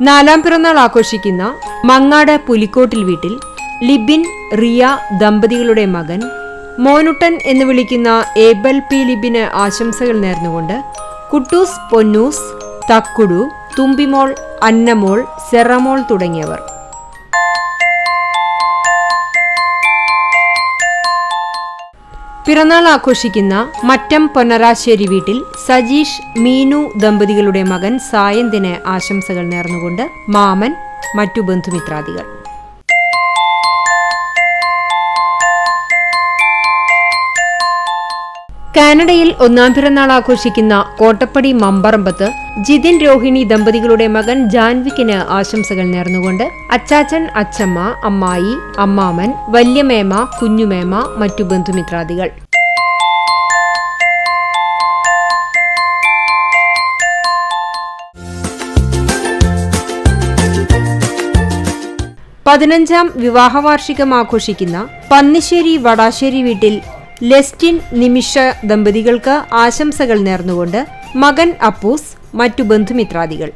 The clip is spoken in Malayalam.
നാലാം പിറന്നാൾ ആഘോഷിക്കുന്ന മങ്ങാട് പുലിക്കോട്ടിൽ വീട്ടിൽ ലിബിൻ റിയ ദമ്പതികളുടെ മകൻ മോനുട്ടൻ എന്ന് വിളിക്കുന്ന ഏബൽ പി ലിബിന് ആശംസകൾ നേർന്നുകൊണ്ട് കുട്ടൂസ്, പൊന്നൂസ്, തക്കുടു, തുമ്പിമോൾ, അന്നമോൾ, സെറമോൾ തുടങ്ങിയവർ. പിറന്നാൾ ആഘോഷിക്കുന്ന മറ്റം പൊന്നരാശ്ശേരി വീട്ടിൽ സജീഷ്, മീനു ദമ്പതികളുടെ മകൻ സായന്തിന് ആശംസകൾ നേർന്നുകൊണ്ട് മാമൻ, മറ്റു ബന്ധുമിത്രാദികൾ. കാനഡയിൽ ഒന്നാം പിറന്നാൾ ആഘോഷിക്കുന്ന കോട്ടപ്പടി മമ്പറമ്പത്ത് ജിതിൻ, രോഹിണി ദമ്പതികളുടെ മകൻ ജാൻവിക്കിന് ആശംസകൾ നേർന്നുകൊണ്ട് അച്ചാച്ചൻ, അച്ചമ്മ, അമ്മായി, അമ്മാമൻ, വല്യമേമ, കുഞ്ഞുമേമ, മറ്റു ബന്ധുമിത്രാദികൾ. പതിനഞ്ചാം വിവാഹവാർഷികം ആഘോഷിക്കുന്ന പന്നിശ്ശേരി വടാശ്ശേരി വീട്ടിൽ ലെസ്റ്റിൻ, നിമിഷ ദമ്പതികൾക്ക് ആശംസകൾ നേർന്നുകൊണ്ട് മകൻ അപ്പൂസ്, മറ്റു ബന്ധുമിത്രാദികൾ.